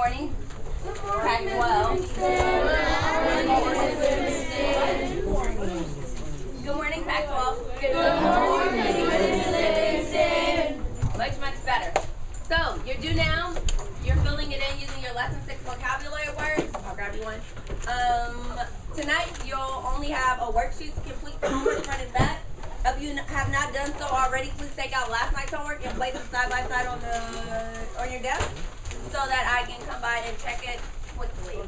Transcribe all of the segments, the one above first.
morning. Pack well. Good morning, Pack 12. Good morning, Livingston. Much better. So, you're due now. You're filling it in using your lesson 6 vocabulary words. I'll grab you one. Tonight, you'll only have a worksheet to complete the homework front and back. If you have not done so already, please take out last night's homework and place it side by side on your desk so that I can come by and check it quickly.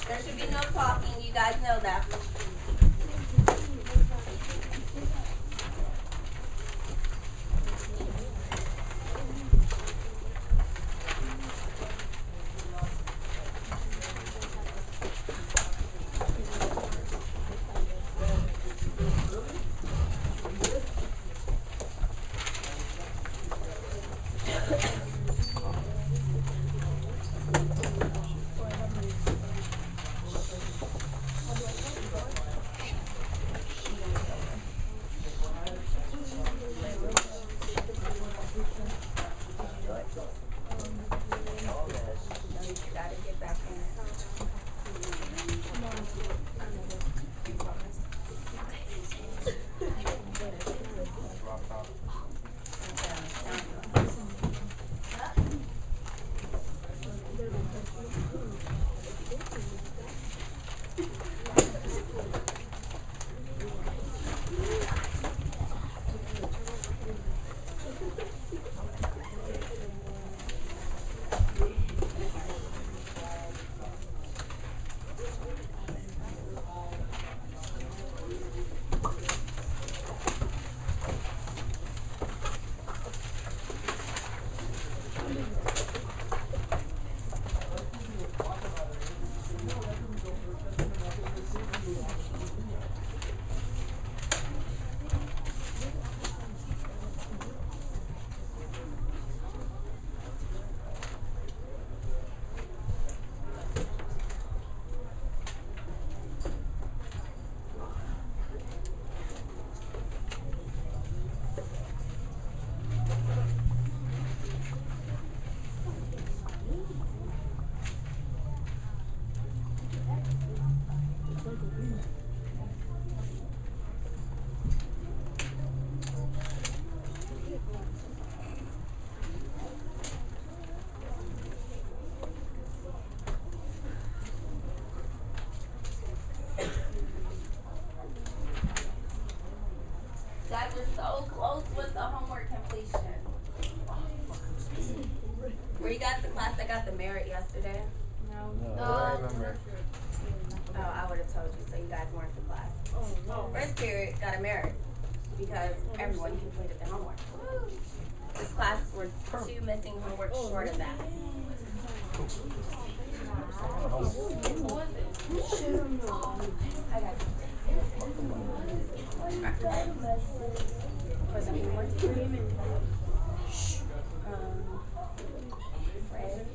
There should be no talking. You guys know that. Guys, we're so close with the homework completion. Were you guys the class that got the merit yesterday? No, I remember. Oh, I would have told you, so you guys weren't the class. First period got a merit because everyone completed the homework. This class were 2 missing homework short of that. I got you. For some homework. Fred.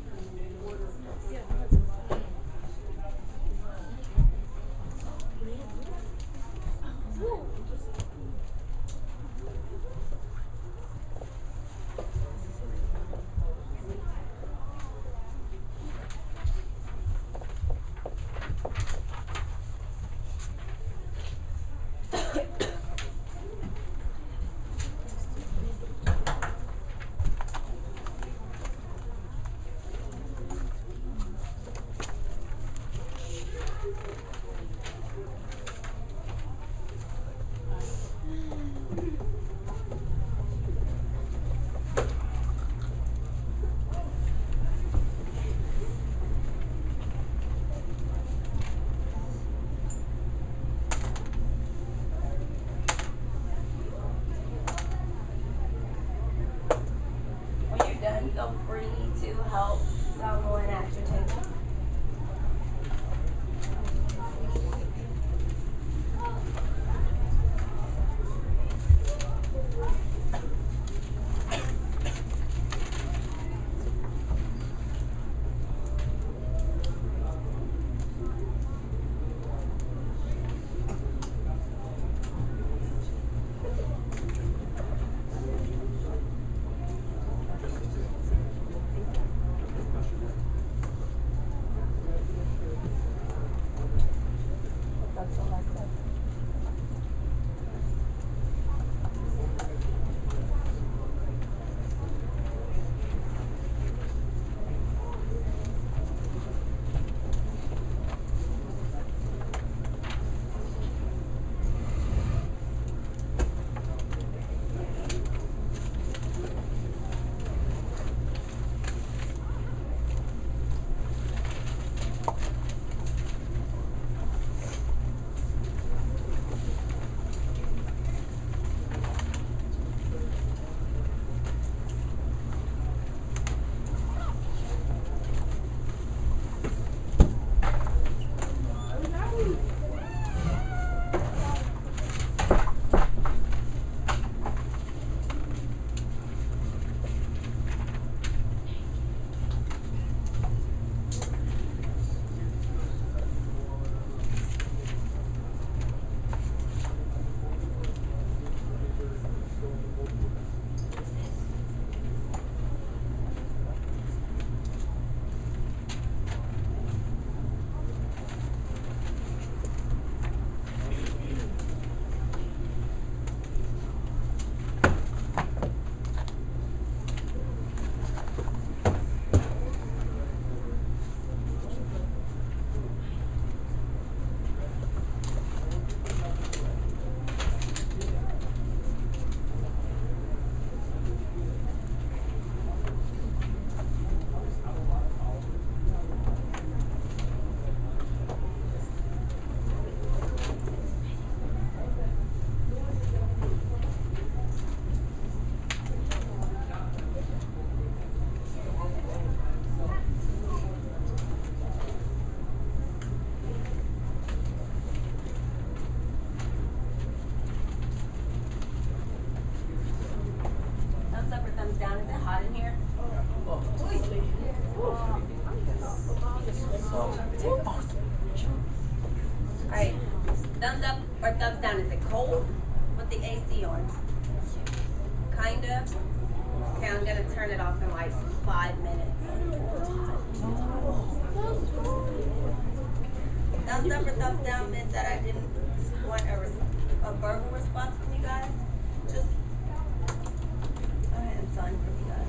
Alright, thumbs up or thumbs down? Is it cold with the AC on? Kinda? Okay, I'm gonna turn it off in like 5 minutes. Thumbs up or thumbs down meant that I didn't want a verbal response from you guys. Just go ahead and sign for you guys.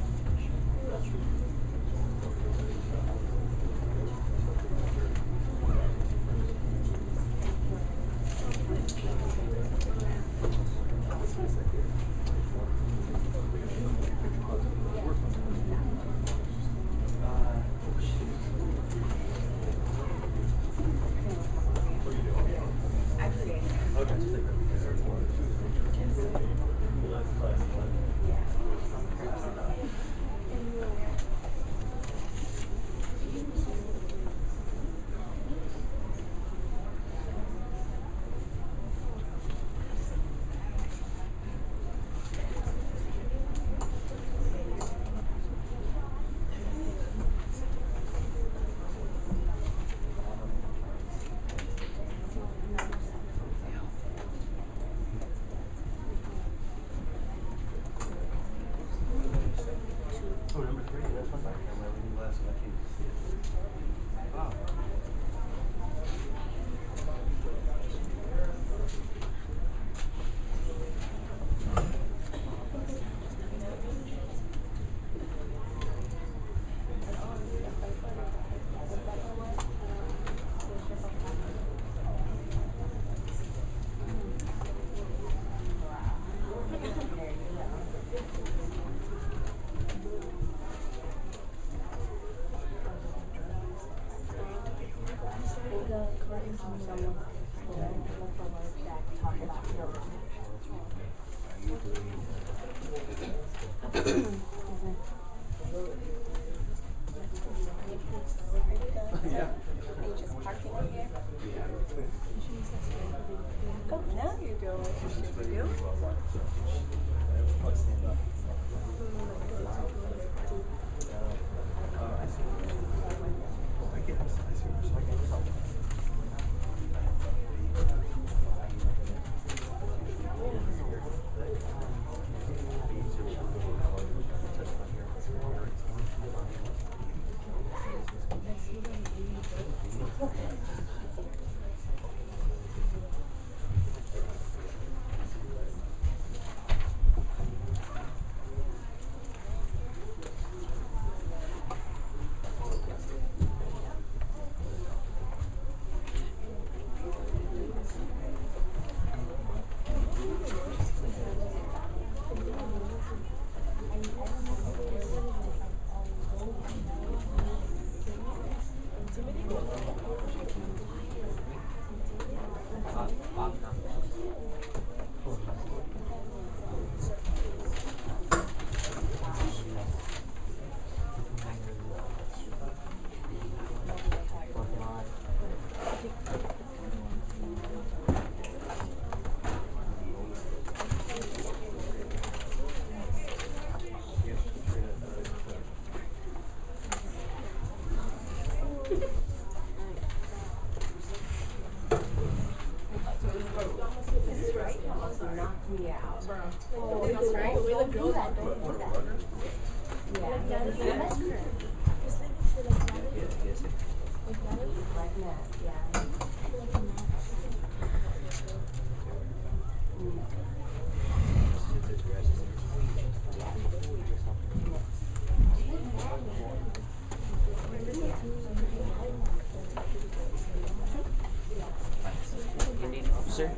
Sir?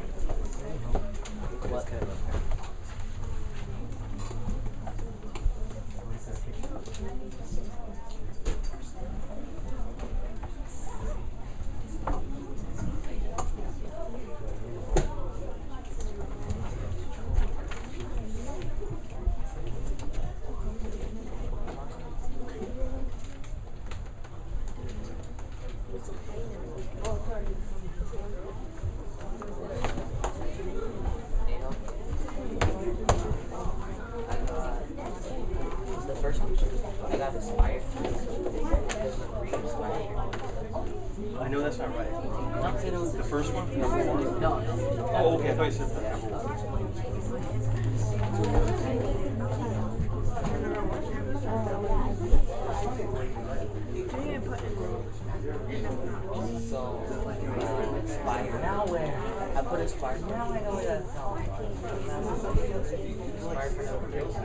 What? I know that's not right. Not saying it was The first one? Number one? No. Oh, okay. I thought you said that. Number one. So, expire. Now where? I put expire. Now I know where that's from. Expire for no reason.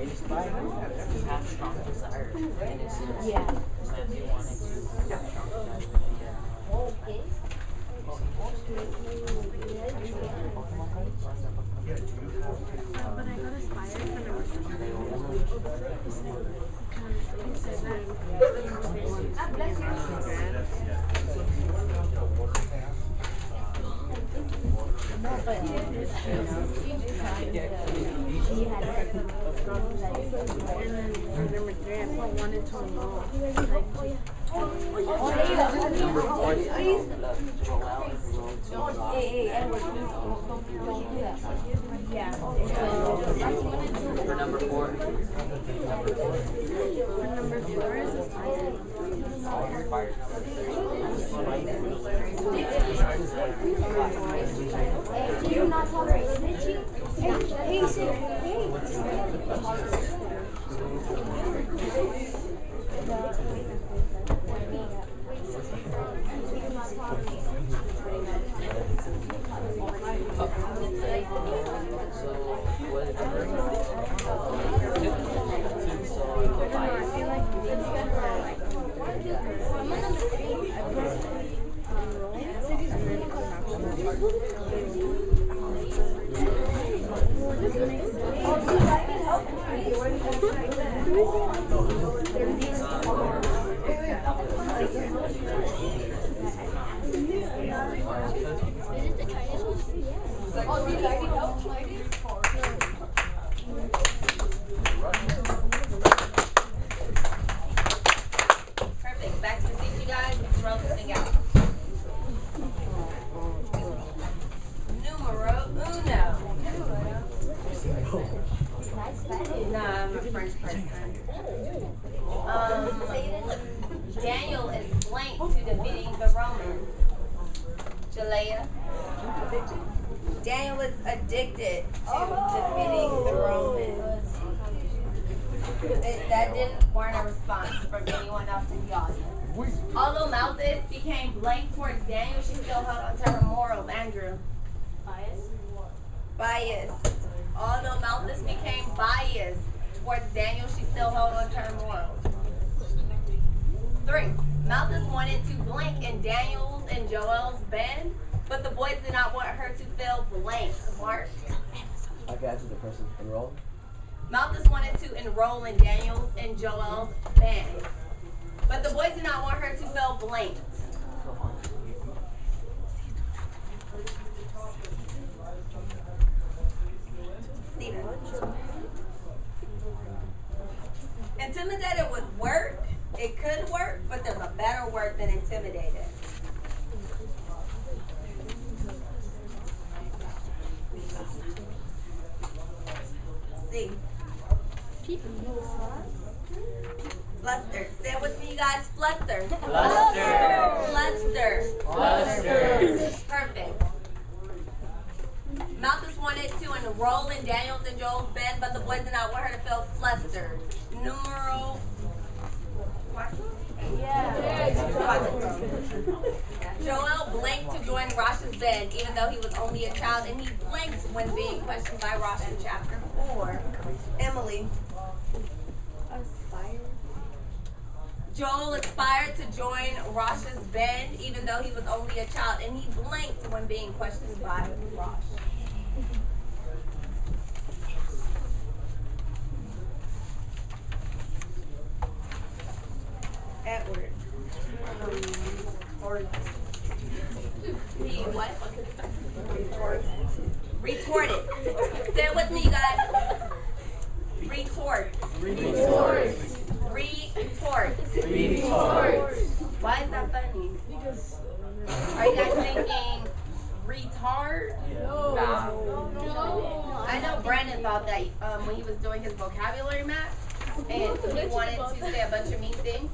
Expire. Have strong desire. And it's so if you wanted to have strong desire. But I got inspired for no reason. He said that. And then for number 3, I put 1 into a roll. Number 4 is Joel and roll to For number 4. For number 4 is inspired. Expired. Do you not tolerate snitching? Hey, say, So, what is it? So, I feel like instead of I'm on number 3. I put roll and then Perfect. Back to the seat, you guys. Throw this thing out. Numero uno. Nah, I'm a French person. Daniel is blank to defeating the Romans. Jalea. Daniel is addicted to defeating the Romans. That didn't warrant a response from anyone else in the audience. Although Malthus became blank towards Daniel, she still held on to her morals. Andrew. Biased. Although Malthus became biased towards Daniel, she still held on to her morals. 3. Malthus wanted to blank in Daniel's and Joel's band, but the boys did not want her to fill blank. Mark. I got you the person enrolled. Malthus wanted to enroll in Daniel's and Joel's band, but the boys did not want her to fill blank. Steven. Intimidated would work. It could work, but there's a better word than intimidated. See. Fluster. Say it with me, you guys. Fluster. Fluster. Perfect. Malthus wanted to enroll in Daniel's and Joel's band, but the boys did not want her to feel flustered. Numero. Joel blanked to join Rosh's band, even though he was only a child, and he blanked when being questioned by Rosh in chapter 4. Emily. Joel aspired to join Rosh's band, even though he was only a child, and he blanked when being questioned by Rosh. Edward. He what? Retorted. Say it with me, guys. Retort. Retort. Why is that funny? Are you guys thinking retard? No. I know Brandon thought that when he was doing his vocabulary math, and he wanted to say a bunch of mean things.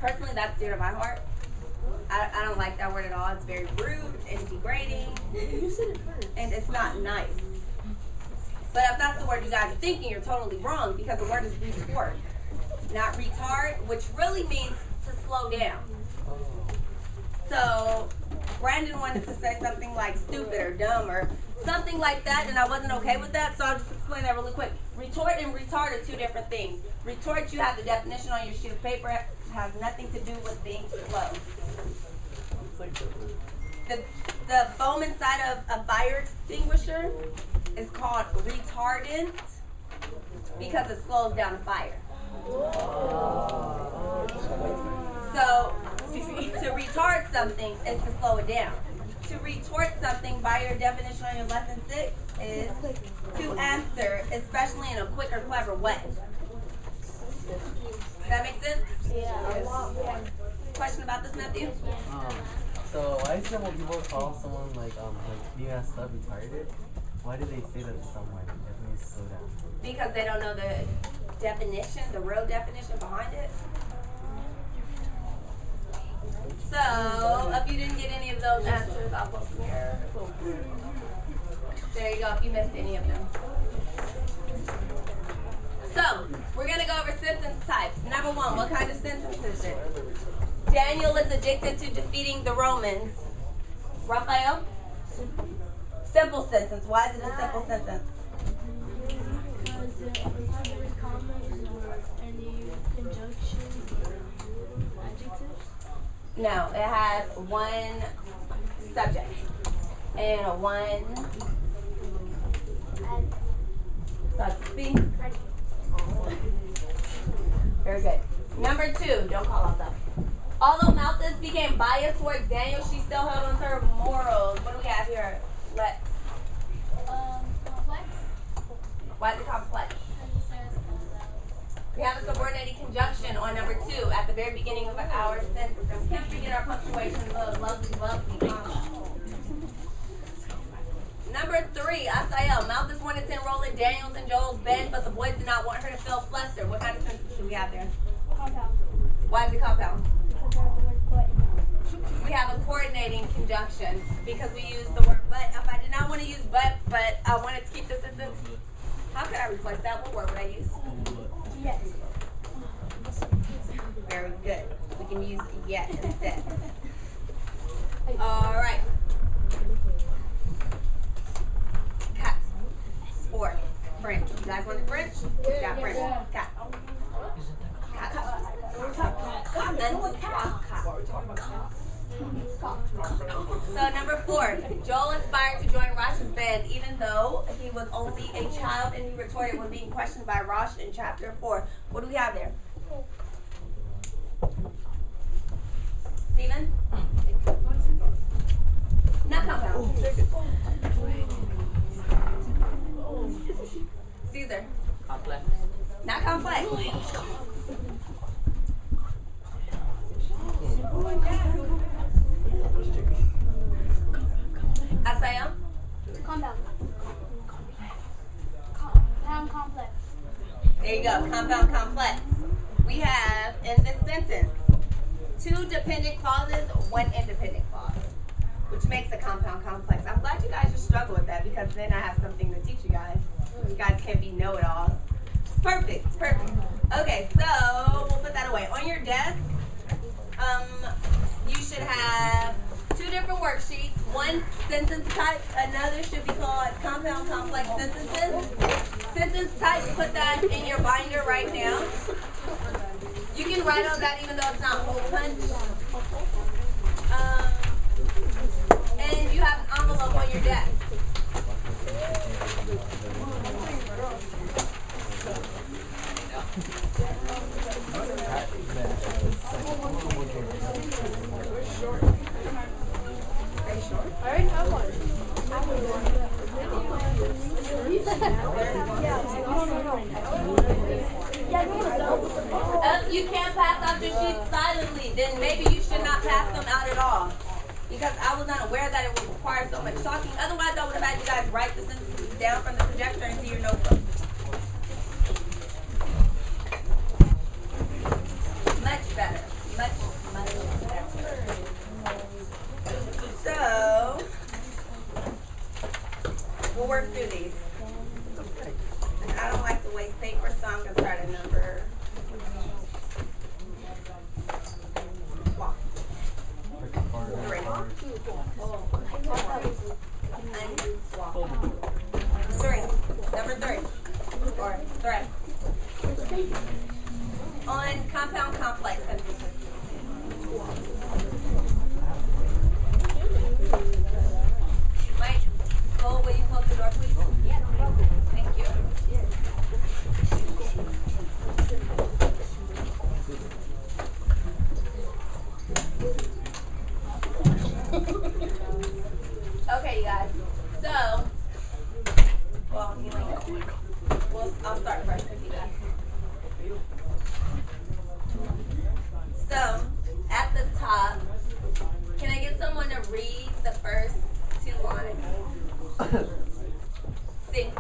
Personally, that's dear to my heart. I don't like that word at all. It's very rude and degrading. You said it first. And it's not nice. But if that's the word you guys are thinking, you're totally wrong because the word is retort, not retard, which really means to slow down. So Brandon wanted to say something like stupid or dumb or something like that, and I wasn't okay with that, so I'll just explain that really quick. Retort and retard are two different things. Retort, you have the definition on your sheet of paper, it has nothing to do with being slow. The foam inside of a fire extinguisher is called retardant because it slows down a fire. So, to retard something is to slow it down. To retort something by your definition on your lesson 6 is to answer, especially in a quick or clever way. Does that make sense? Yeah. Question about this, Matthew? So why is it when people call someone like you messed up retarded? Why do they say that to someone? That means slow down. Because they don't know the definition, the real definition behind it. So, if you didn't get any of those answers, I'll post them here. There you go, if you missed any of them. So, we're going to go over sentence types. Number 1, what kind of sentence is it? Daniel is addicted to defeating the Romans. Raphael? Simple sentence. Why is it a simple sentence? Because there's commas or any conjunctions or adjectives. No, it has one subject and one subject. Very good. Number 2, don't call out that. Although Malthus became biased towards Daniel, she still held on to her morals. What do we have here? Lex. Complex. Why is it complex? We have a subordinated conjunction on number 2 at the very beginning of our sentence. And we can't forget our punctuation, those lovely commas. Number 3, Asael. Malthus wanted to enroll in Daniel's and Joel's bed, but the boys did not want her to feel flustered. What kind of sentence do we have there? Compound. Why is it compound? Because there's the word but. We have a coordinating conjunction because we use the word but. If I did not want to use but I wanted to keep the sentence, how could I replace that? What word would I use? Yes. Very good. We can use yet instead. All right. Cat. Sport. French. You guys want the French? Yeah, French. Cat. So number 4, Joel aspired to join Rosh's band even though he was only a child, and he retorted when being questioned by Rosh in chapter 4. What do we have there? Stephen? Not compound. Caesar? Complex. Not complex. Asael? Compound. Compound complex. There you go, compound complex. We have in this sentence 2 dependent clauses, 1 independent clause, which makes a compound complex. I'm glad you guys just struggle with that because then I have something to teach you guys. You guys can't be know-it-alls. Perfect, perfect. Okay, so we'll put that away. On your desk, you should have 2 different worksheets. One sentence type, another should be called compound complex sentences. Sentence type, put that in your binder right now. You can write on that even though it's not hole punch. And you have an envelope on your desk. I already have one. If you can't pass out your sheets silently, then maybe you should not pass them out at all. Because I was not aware that it would require so much talking. Otherwise, I would have had you guys write the sentences down from the projector into your notebook. Much better. Much better. work through these. And I don't like to waste paper, so I'm gonna start at number 3. Number 3. Or 3. On compound complex sentences. Mike, Cole, will you close the door, please? Thank you. Okay, you guys. So, well, you like that. I'll start first with you guys. So, at the top, can I get someone to read the first 2 lines? See.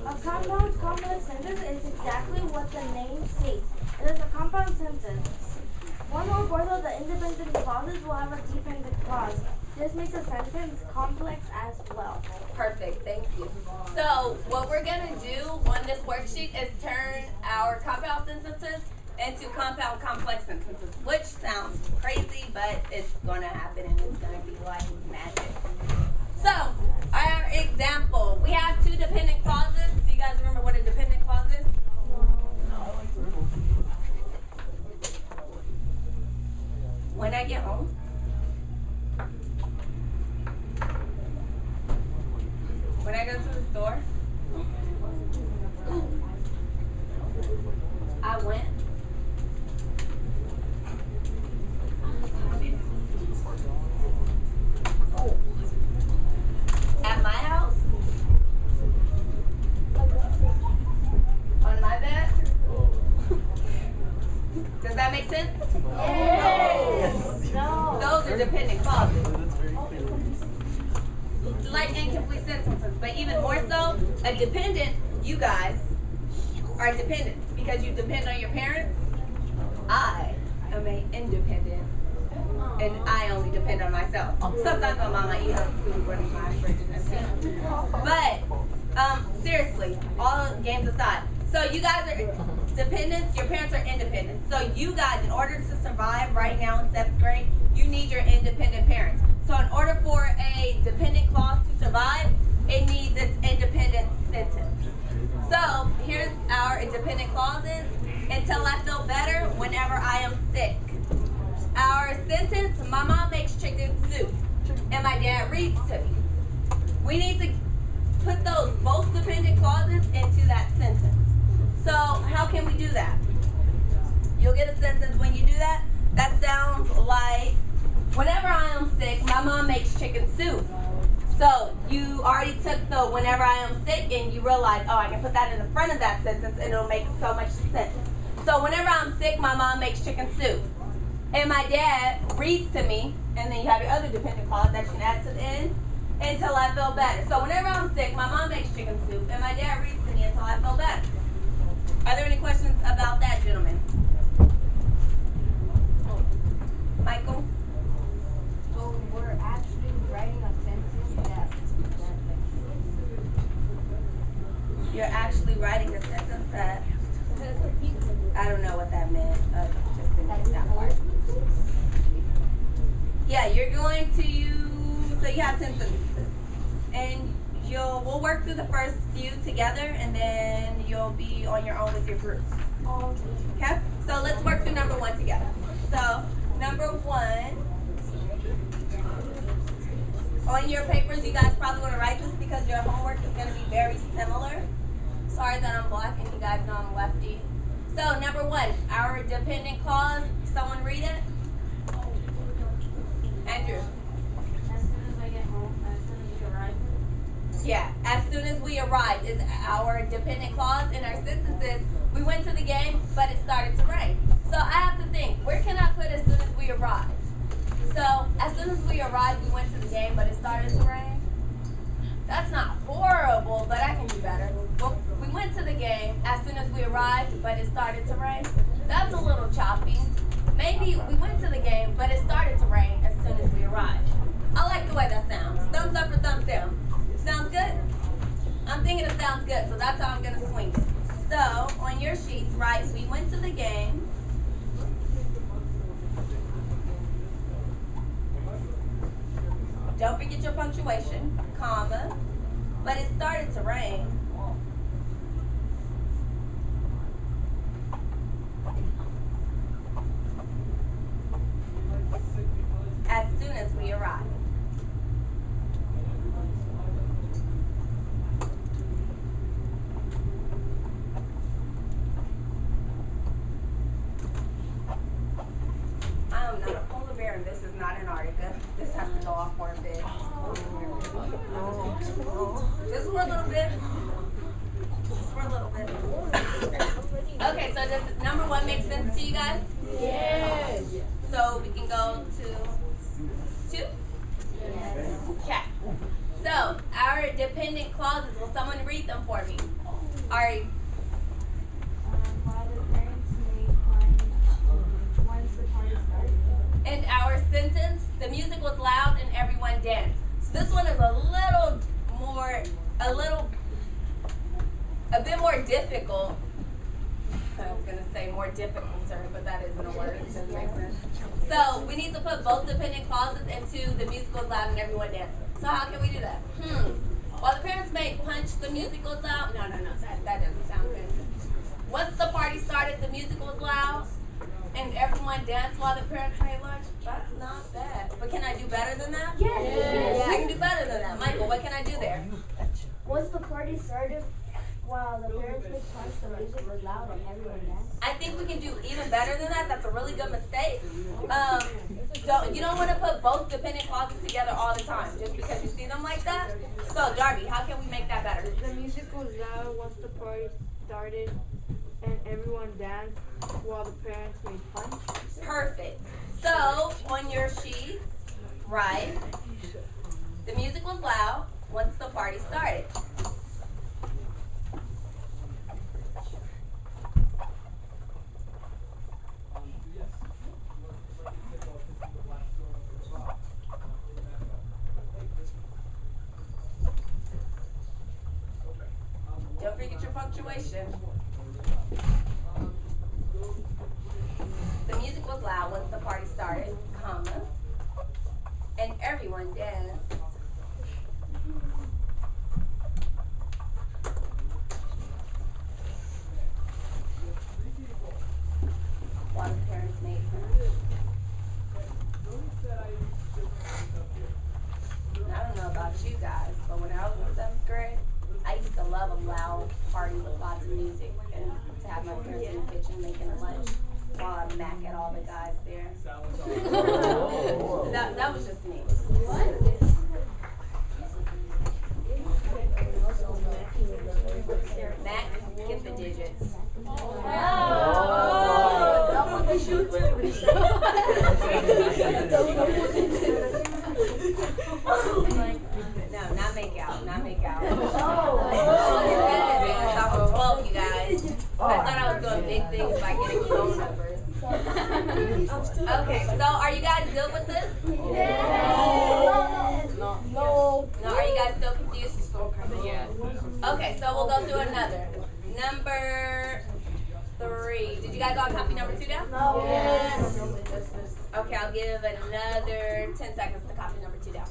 A compound complex sentence is exactly what the name states. It is a compound sentence. One or both of the independent clauses will have a dependent clause. This makes a sentence complex as well. Perfect, thank you. So, what we're going to do on this worksheet is turn our compound sentences into compound complex sentences, which sounds crazy, but it's going to happen and it's going to be like magic. So, our example, we have 2 dependent clauses. Do you guys remember what a dependent clause is? When I get home, when I go to the store, I went. At my house, on my bed. Does that make sense? Yes. No. Those are dependent clauses. Like incomplete sentences, but even more so, a dependent, you guys are dependents because you depend on your parents. I am an independent, and I only depend on myself. Sometimes my mama eat her food when my fridge is empty. But seriously, all games aside, so you guys are dependents, your parents are independent. So you guys, in order to survive right now in 7th grade, you need your independent parents. So in order for a dependent clause to survive, it needs its independent sentence. So here's our dependent clauses. Until I feel better, whenever I am sick. Our sentence, my mom makes chicken soup, and my dad reads to me. We need to put those both dependent clauses into that sentence. So how can we do that? You'll get a sentence when you do that. That sounds like, whenever I am sick, my mom makes chicken soup. So you already took the whenever I am sick and you realize, oh, I can put that in the front of that sentence and it'll make so much sense. So whenever I'm sick, my mom makes chicken soup. And my dad reads to me, and then you have your other dependent clause that you can add to the end, until I feel better. So whenever I'm sick, my mom makes chicken soup, and my dad reads to me until I feel better. Are there any questions about that, gentlemen? Michael? So we're actually writing a sentence that You're actually writing a sentence that, I don't know what that meant. Just didn't get that part. Yeah, you're going to use, so you have 10 sentences. And we'll work through the first few together, and then you'll be on your own with your groups. Okay? So let's work through number 1 together. So, number 1, on your papers, you guys probably want to write this because your homework is going to be very similar. Sorry that I'm black and you guys know I'm lefty. So, number 1, our dependent clause. Someone read it? Andrew. as soon as I get home, as soon as you arrive. Yeah, as soon as we arrived is our dependent clause. In our sentences, we went to the game, but it started to rain. So I have to think, where can I put as soon as we arrived? So, as soon as we arrived, we went to the game, but it started to rain. That's not horrible, but I can do better. Well, we went to the game as soon as we arrived, but it started to rain. That's a little choppy. Maybe we went to the game, but it started to rain as soon as we arrived. I like the way that sounds. Thumbs up or thumbs down? Sounds good? Sounds good. So that's how I'm gonna swing it. So on your sheets, right? We went to the game. Don't forget your punctuation, comma. But it started to rain. As soon as we arrived. I am not a polar bear, and this is not Antarctica. This has to go off for a bit. Just for a little bit. Just for a little bit. Okay, so does number 1 make sense to you guys? Yes. So we can go to 2? Okay. So our dependent clauses, will someone read them for me? Our While the parents may find once the party started. in our sentence, the music was loud and everyone danced. So this one is a bit more difficult. I was gonna say more difficult, but that isn't a word. It doesn't make sense. So we need to put both dependent clauses into the music was loud and everyone danced. So how can we do that? While the parents made punch, the music was loud. No, that doesn't sound good. Once the party started, the music was loud and everyone danced while the parents made lunch. That's not bad. But can I do better than that? Yes. I can do better than that. Michael, what can I do there? Once the party started, while the parents made punch, the music was loud and everyone danced. I think we can do even better than that. That's a really good mistake. You don't want to put both dependent clauses together all the time just because you see them like that. So, Darby, how can we make that better? The music was loud once the party started, and everyone danced while the parents made punch. Perfect. So, on your sheets, right, the music was loud once the party started. Don't forget your punctuation. The music was loud once the party started, comma, and everyone danced. While the parents made fun. I don't know about you guys, but when I was in 7th grade, I used to love a loud party with lots of music and to have my parents in the kitchen making lunch while I mac at all the guys there. that was just me. Mac, get the digits. No, not make out, not make out. Off of 12, you guys. I thought I was doing big things by getting phone numbers. Okay, so are you guys good with this? No, are you guys still confused? Yeah. Okay, so we'll go through another. Number 3. Did you guys all copy number 2 down? No. Yes. Okay, I'll give another 10 seconds to copy number 2 down.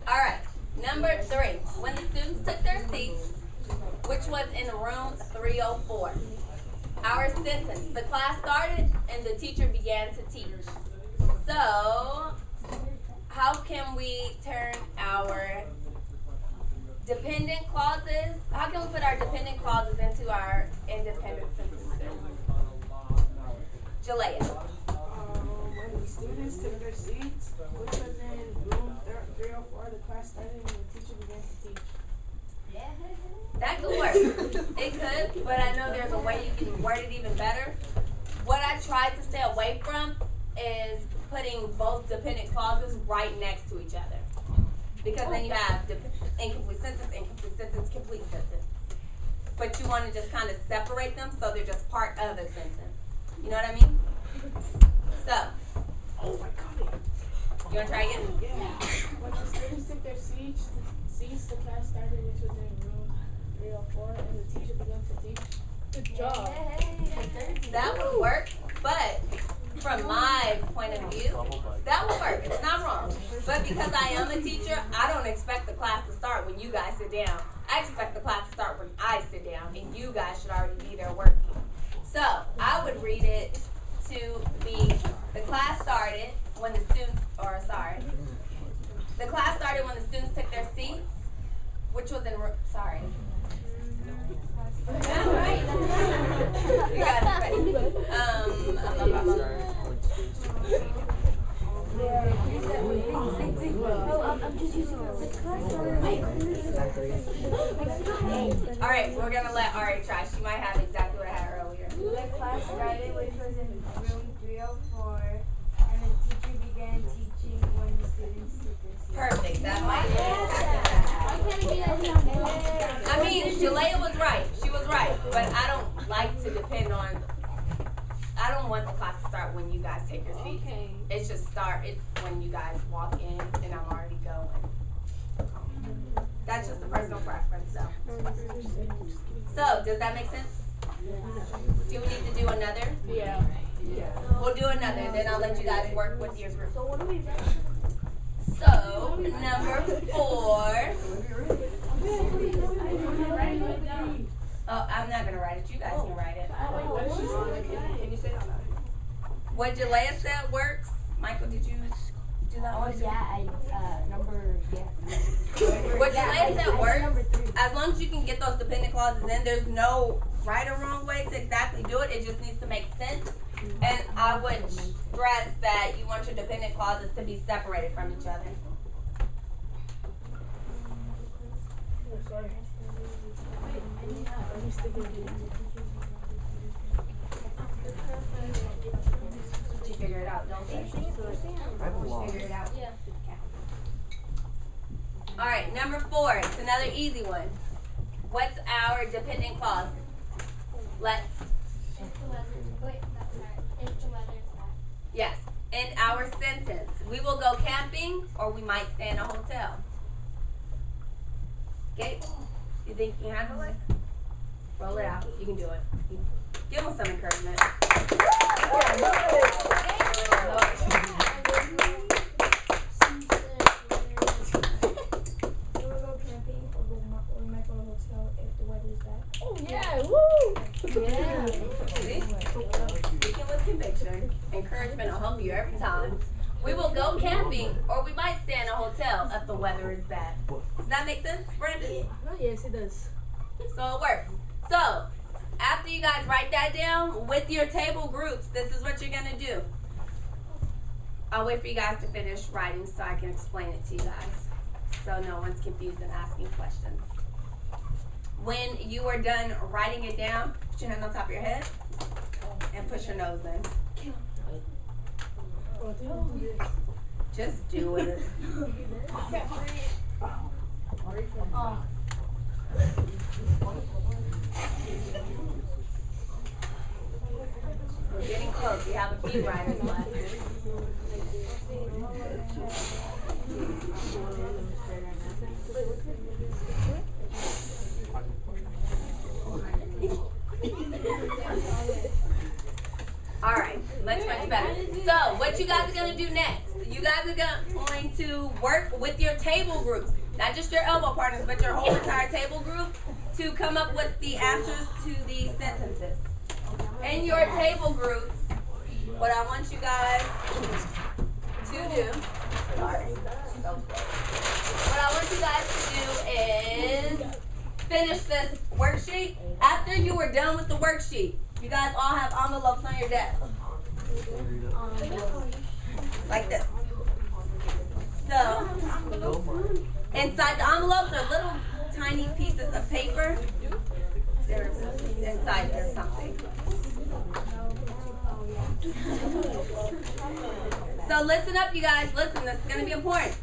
All right, number 3. When the students took their seats, which was in room 304, our sentence, the class started and the teacher began to teach. So, how can we turn our dependent clauses, how can we put our dependent clauses into our independent sentences? Jalea. When the students took their seats, which was in room 304, the class started and the teacher began to teach. That could work. It could, but I know there's a way you can word it even better. What I tried to stay away from is putting both dependent clauses right next to each other. Because then you have incomplete sentence, complete sentence. But you want to just kind of separate them so they're just part of a sentence. You know what I mean? So, Oh my god. you wanna try again? Yeah. When the students took their seats, the class started, which was in room 304, and the teacher began to teach. Good job. That would work, but from my point of view, that would work. It's not wrong. But because I am a teacher, I don't expect the class to start when you guys sit down. I expect the class to start when I sit down, and you guys should already be there working. So I would read it to be the class started when the students, the class started when the students took their seats, which was in, sorry. Yeah, right. You got it ready. I'm just using the class All right, we're gonna let Ari try. She might have exactly what I had earlier. The class started, which was in room 304, and the teacher began teaching when the students took their seats. Perfect. That might be exactly that. I mean, Jalea was right. She was right, but I don't like to depend on. I don't want the class to start when you guys take your seats. Okay. It's just start it when you guys walk in, and I'm already going. That's just a personal preference, though. So, does that make sense? Do we need to do another? Yeah. We'll do another, then I'll let you guys work with your group. So what do we do? So, number 4. Oh, I'm not gonna write it. You guys can write it. What is she saying? Can you say it out loud? What Jalea said works. Michael, did you do that one? What Jalea said works. As long as you can get those dependent clauses in, there's no right or wrong way to exactly do it. It just needs to make sense. And I would stress that you want your dependent clauses to be separated from each other. Oh, sorry. Did you figure it out, don't you? Did you figure it out? Yeah. All right, number 4. It's another easy one. What's our dependent clause? Let's. Yes. In our sentence, we will go camping or we might stay in a hotel. Okay? You think you can handle it? Roll it out. You can do it. Give them some encouragement. See? Speaking with conviction, encouragement will help you every time. We will go camping or we might stay in a hotel if the weather is bad. Does that make sense, Brandon? Oh, yes, it does. So it works. So, after you guys write that down, with your table groups, this is what you're going to do. I'll wait for you guys to finish writing so I can explain it to you guys. So no one's confused and asking questions. When you are done writing it down, put your hand on top of your head and push your nose in. Just do it. We're getting close. We have a few writers left. All right, much better. So, what you guys are going to do next? You guys are going to work with your table groups, not just your elbow partners, but your whole entire table group, to come up with the answers to these sentences. In your table groups, what I want you guys to do, what I want you guys to do is finish this worksheet. After you are done with the worksheet, you guys all have envelopes on your desk. Like this. So, inside the envelopes are little tiny pieces of paper. There's inside there's something. So listen up, you guys. Listen, this is going to be important.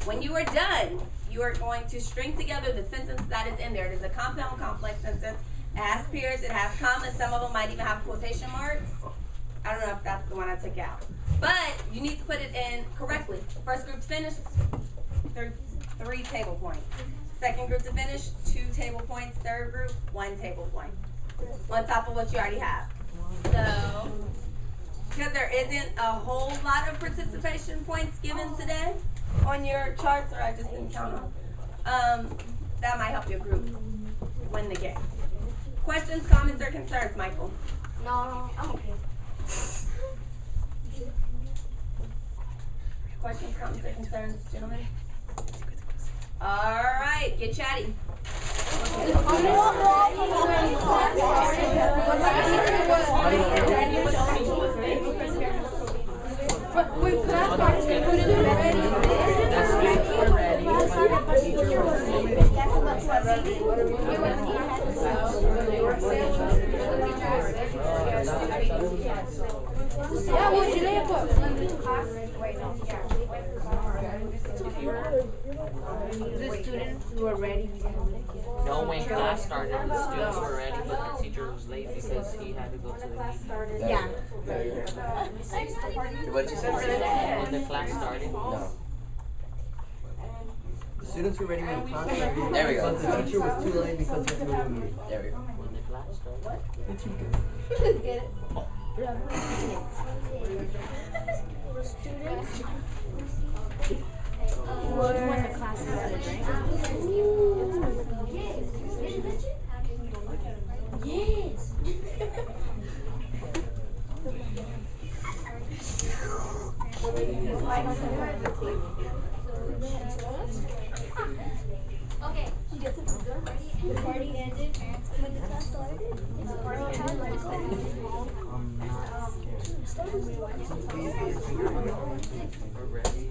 When you are done, you are going to string together the sentence that is in there. It is a compound complex sentence. It has periods, it has commas. Some of them might even have quotation marks. I don't know if that's the one I took out. But you need to put it in correctly. First group to finish, 3 table points. Second group to finish, 2 table points. Third group, 1 table point. On top of what you already have. So, because there isn't a whole lot of participation points given today on your charts, or I just didn't count them, that might help your group win the game. Questions, comments, or concerns, Michael? No, I'm okay. Questions, comments, or concerns, gentlemen? All right, get chatty. Yeah, what did you put? The students who are ready. No, when class started, the students were ready, but the teacher was late because he had to go to the meeting. Yeah. What did you say? When the class started, No. The students were ready when the class started. There we go. But the teacher was too late because he had to go to a meeting. There we go. when the class started. The students was when the class started, right? Yes. Okay. The party ended when the class started. The party ended. We're ready.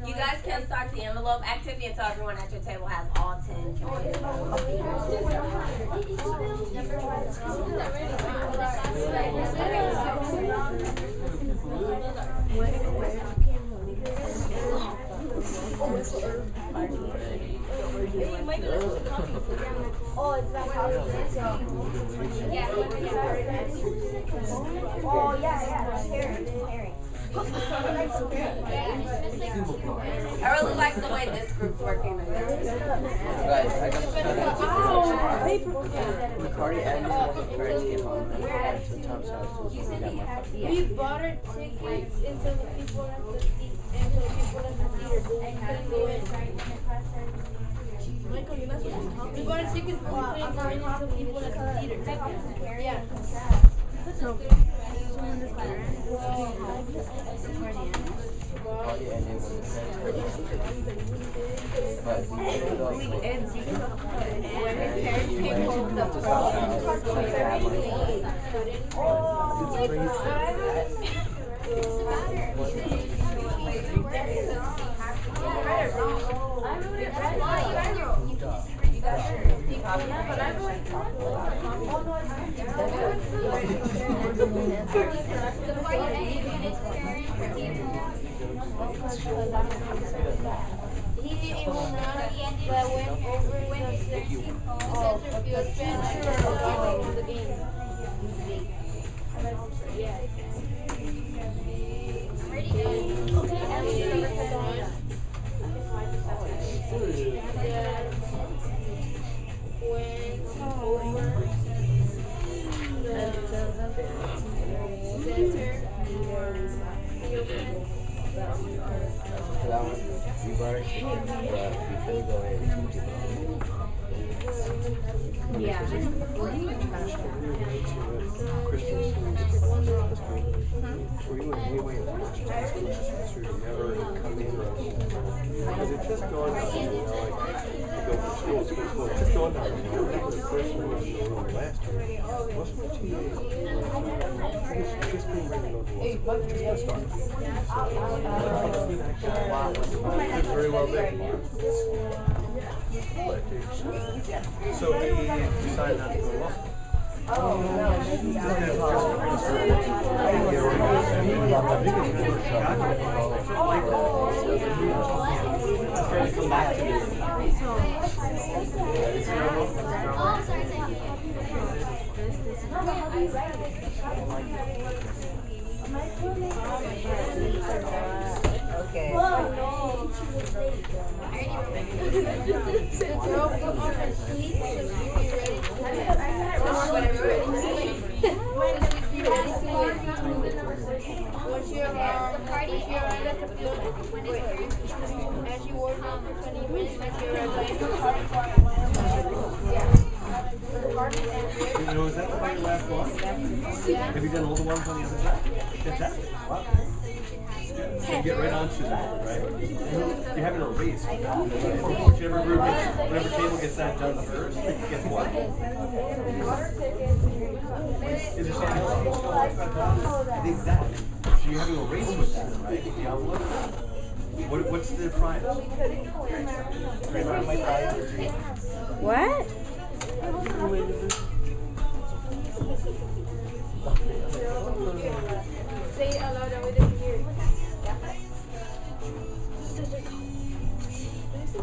You guys can start the envelope activity until everyone at your table has all 10 completed. Oh, it's that house. Oh, yeah. Harry. I really like the way this group's working. Guys, I got the Cardi and his parents came home and I got to the top side, so we got my fucking. We bought our tickets until the people at the theater couldn't go in. Michael, you're not supposed to count. We bought our tickets, but we couldn't go in until the people at the theater. Yeah. So when this letter ends, Cardi and it was the parents. But we ended up like, when his parents came home, the he didn't even know that went over the center field transfer of the game. Yeah. we bought our tickets, but we couldn't go in. Yeah. Were you in any way attached to never come in or because it's just going down, you know, like you go from school to school, it's just going down. I remember the first one was in the room last year. Wasn't my TA? It's just being ready to go to law. Just to start. It's very well done. So he decided not to go to law. Okay. What's your party as you work on for 20 minutes, like you're playing the party You know, is that the very last one? Have you done all the ones on the other side? Fantastic. Wow. So get right onto that, right? You're having a race. Whichever group gets, whatever table gets that done first, gets what? Is there something else? I think that. So you're having a race with that, right? The envelope? What's the prize? What? Say it out loud that way they can hear it.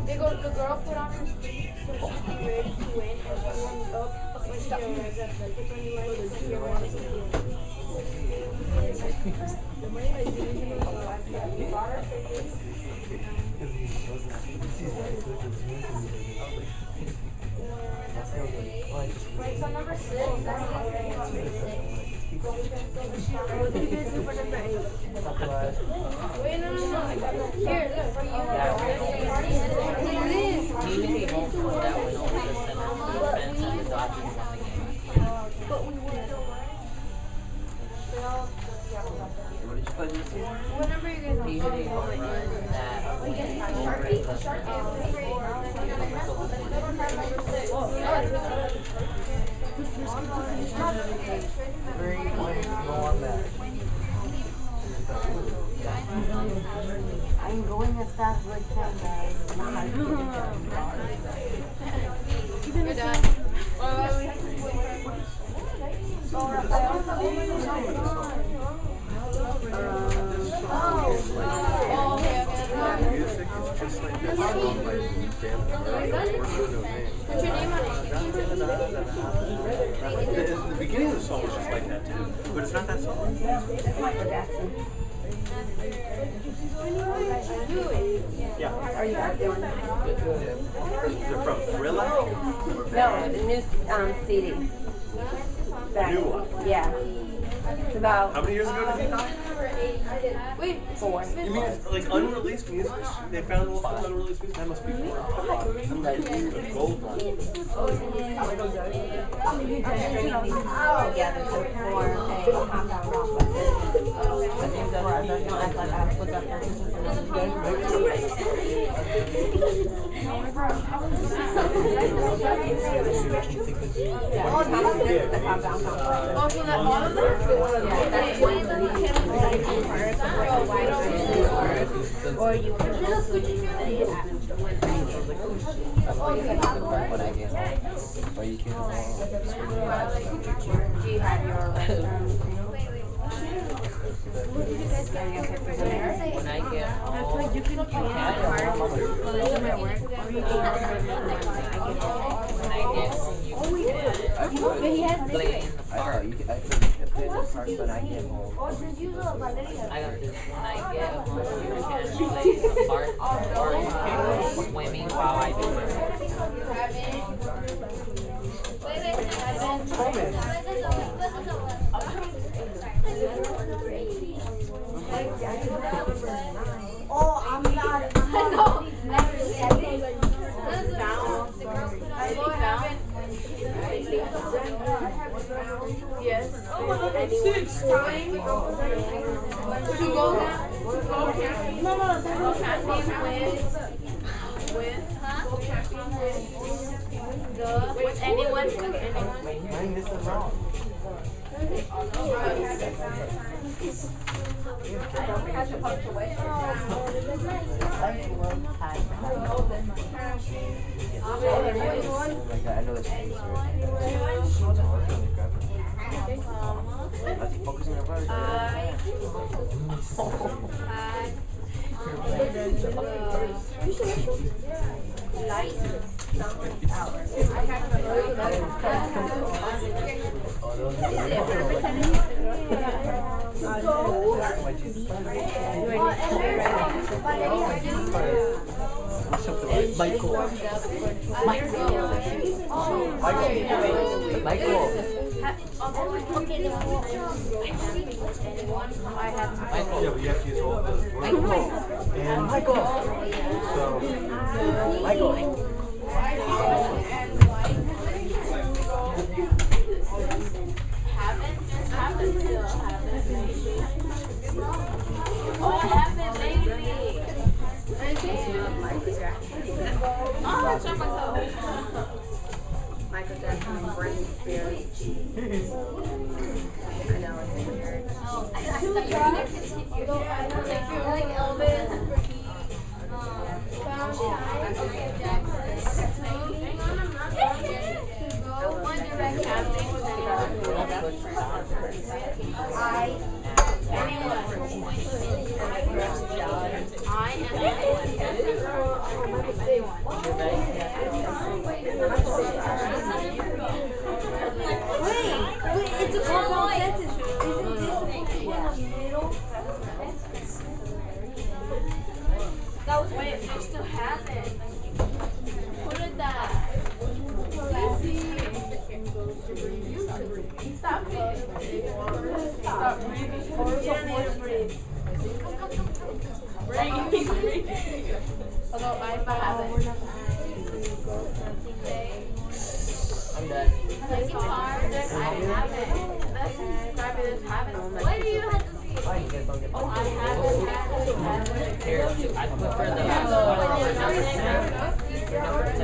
The girl put on her speed so she can be ready to win, and she warmed up when she arrives at the So number 6, that's Wait, no. Here, look. Maybe they won't put that one over the defense and the Dodgers won the game. What did you put in this one? What number are you guys on? Usually they home run that went over the Very points go on that. I'm going as fast as I can, guys. You're done. Music is just like that. Put your name on it. The beginning of the song is just like that too, but it's not that song. Yeah. Are you guys doing it? Is it from Thriller? No, the new CD. New one. Yeah. It's about How many years ago did you die? Wait, 4. You mean like unreleased music? They found all the unreleased music? That must be more. Gold one. Together to form a compound rock like this. I think that's why I don't act like I put that also that all of them? Or you can What I get home. Or you can do you have your restroom? When I get home, You can pay my work, or you can when I get home, you can play in the I park. know, you can play the park when I get home. I got this. When I get home, you can play in the park, or you can go swimming while I do it. Oh, I'm not. Yes. Would you go down? No, Go camping with anyone? Mine, this is wrong. Oh my god, I know this one. Let's focus on the road. Yeah, but you have to use all the words. And Michael Jackson, Britney Spears. I know it's weird. Like Elvis. One Direction. Wait, it's a compound sentence. Isn't this one in the middle? That was wait, they still have it. Who did that? Stop breathing. Stop breathing. You don't need to breathe. Breathe. Although I have it. I'm done. Like it's hard. I have it. Let's describe it as having it. What do you have to see? Oh, I have it. Here, I prefer the last one. Number 10,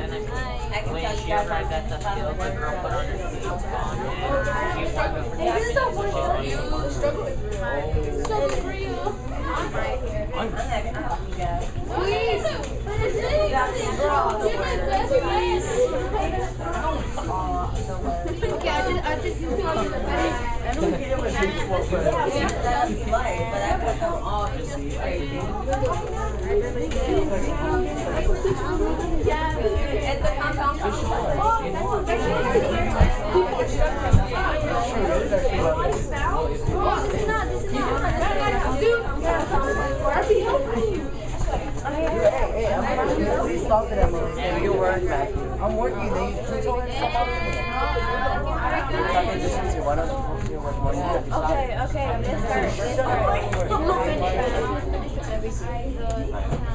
I can tell you guys I got the feel the girl put on her sleeves on This is the one you struggle with. Struggle for you. I'm right here. Please. You're my best friend. Okay, I just feel you the best. I don't get it with baseball friends. Yeah. It's a compound Hey, please stop it, Emily. Yeah, you work, Matthew. I'm working. They told her to stop talking to me. Why don't you work more? Okay, I'm gonna start.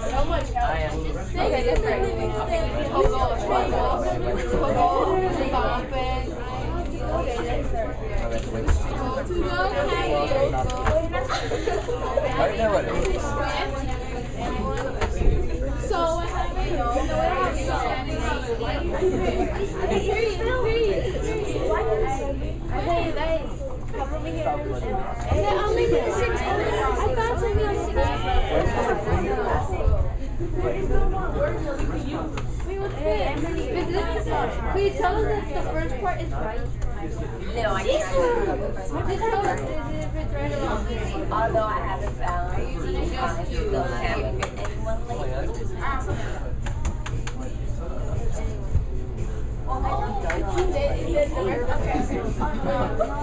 So much help. I am. Okay, that's right. Right now, what? So what happened? Hey guys, come over here. I'll make it a 6. I found something on 6. Please tell us if the first part is right. No, I can't. Just tell us if it's right or wrong. Although I haven't found the still haven't been anyone lately.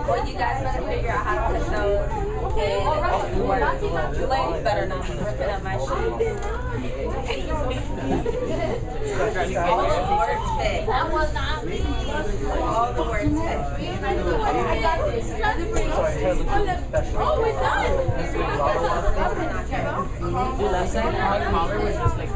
Well, you guys better figure out how to put those in. You ladies better not be ripping up my shoes. All the words fit. That was not me. All the words fit. Oh, we're done. Dude, last night my collar was just like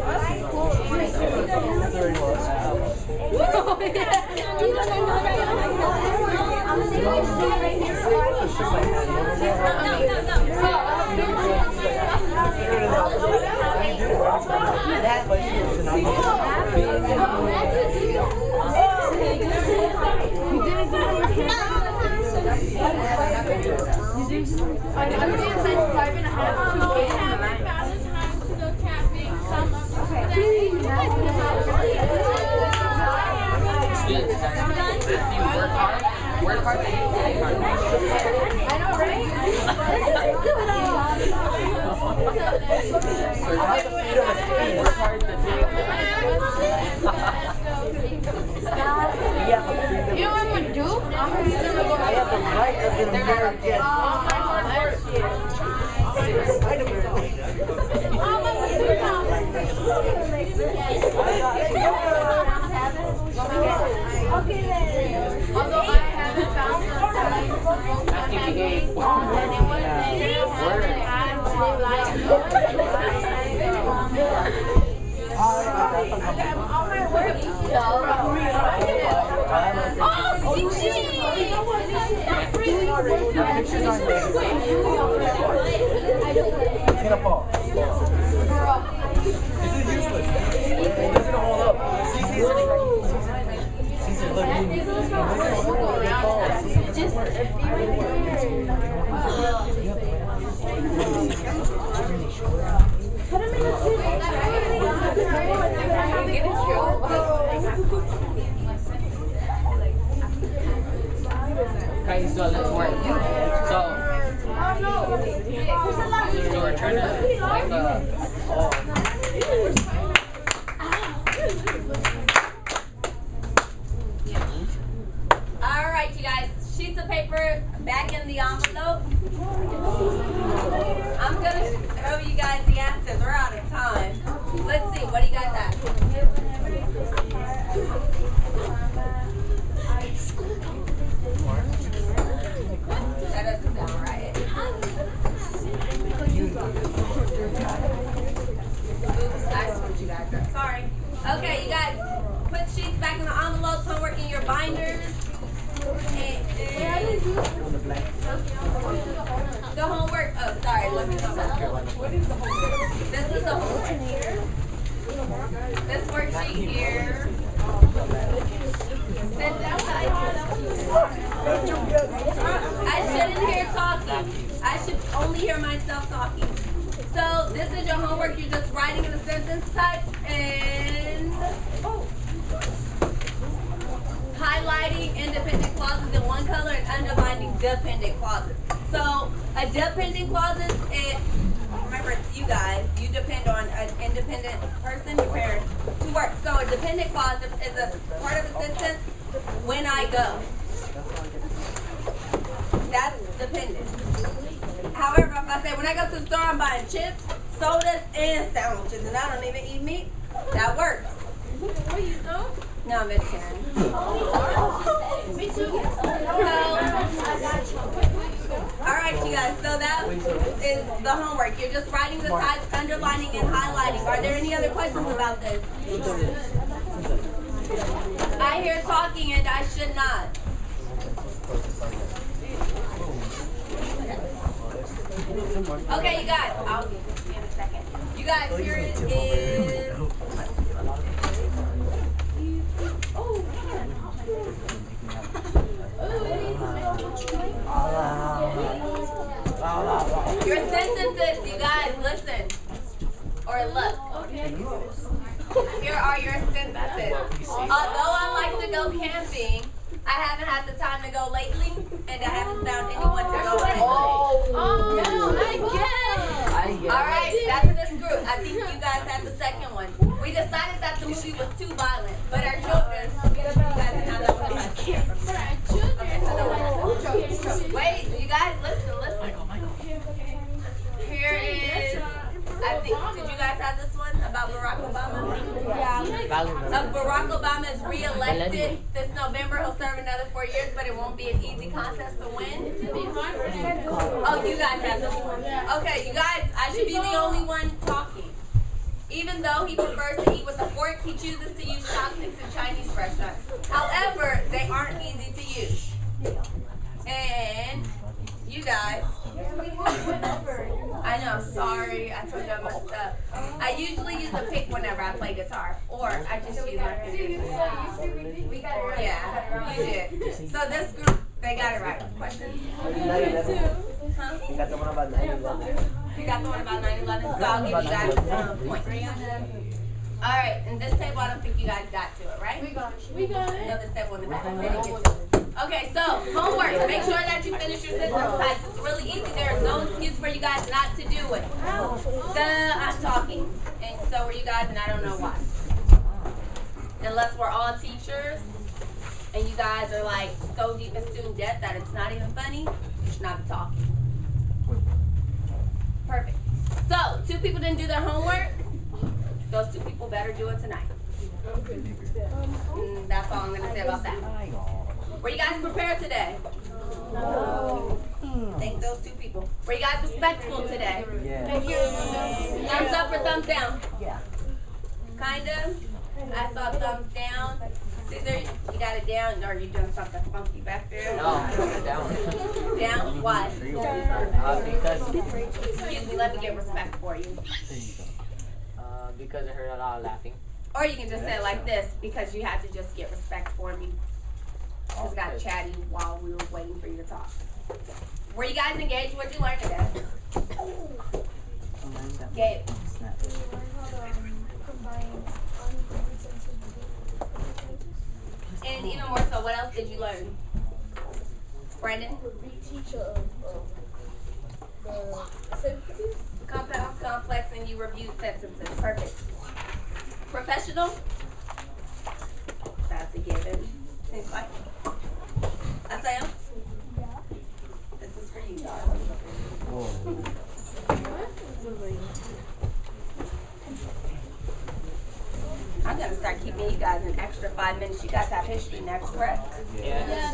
work hard and play hard. I know, right? Work hard to do You know what I'm gonna do? I'm gonna go Okay then. Although I haven't found the Pictures aren't there. It's gonna fall. This is useless. It's gonna hold up. See, Caesar, look. It falls. See? Put him in the suit. Okay, so let's work. So, so we're trying to Alright, you guys, sheets of paper back in the envelope. I'm gonna show you guys the answers. We're out of time. Let's see, what do you guys have? That doesn't sound right. Oops, I screwed you guys up. Sorry. Okay, you guys, put sheets back in the envelopes, homework in your binders. The homework, oh, sorry, let me know. This is the homework here. This worksheet here. I shouldn't hear talking. I should only hear myself talking. So this is your homework. You're just writing in the sentence types and highlighting independent clauses in one color and underlining dependent clauses. So a dependent clause is, remember it's you guys. You depend on an independent person, your parents, to work. So a dependent clause is a part of a sentence. When I go. That's dependent. However, if I say when I go to the store, I'm buying chips, sodas, and sandwiches, and I don't even eat meat, that works. What you know? No, I'm vegetarian. Me too. Alright, you guys, so that is the homework. You're just writing the types, underlining, and highlighting. Are there any other questions about this? I hear talking and I should not. Okay, you guys, I'll get this in a second. You guys, here it is. Your sentences, you guys, listen. Or look. Here are your sentences. Although I like to go camping, I haven't had the time to go lately, and I haven't found anyone to go with. I get it. Alright, that's this group. I think you guys had the second one. We decided that the movie was too violent, but our children, you guys have that one. Okay, so no. Wait, you guys, listen. Here is, I think, did you guys have this one about Barack Obama? Yeah. Barack Obama is re-elected this November. He'll serve another 4 years, but it won't be an easy contest to win. Oh, you guys have this one. Okay, you guys, I should be the only one talking. Even though he prefers to eat with a fork, he chooses to use chopsticks in Chinese restaurants. However, they aren't easy to use. And you guys, I know, sorry, I told you I messed up. I usually use a pick whenever I play guitar, or I just use my fingers. Yeah, you did. So this group, they got it right. Questions? Huh? You got the one about 9/11. You got the one about 9/11, so I'll give you guys points. Alright, and this table, I don't think you guys got to it, right? We got it. No, this table in the back. They didn't get to it. Okay, so homework. Make sure that you finish your sentence types. It's really easy. There is no excuse for you guys not to do it. I'm talking, and so are you guys, and I don't know why. Unless we're all teachers, and you guys are like so deep in student debt that it's not even funny, you should not be talking. Perfect. So, 2 people didn't do their homework. those two people better do it tonight. That's all I'm gonna say about that. Were you guys prepared today? No. Thank those two people. Were you guys respectful today? Yeah. Thumbs up or thumbs down? Yeah. Kinda. I saw thumbs down. Caesar, you got it down, or are you doing something funky back there? No, down. Down? Why? Because Excuse me, let me get respect for you. because I heard a lot of laughing. Or you can just say it like this, because you had to just get respect for me. Just got chatty while we were waiting for you to talk. Were you guys engaged? What'd you learn today? Gabe. And even more so, what else did you learn? Brandon? Compounds, complex, and you reviewed sentences. Perfect. Professional? That's a given. Seems like. Asaya? This is for you, darling. I'm gonna start keeping you guys an extra 5 minutes. You guys have history next, correct? Yeah.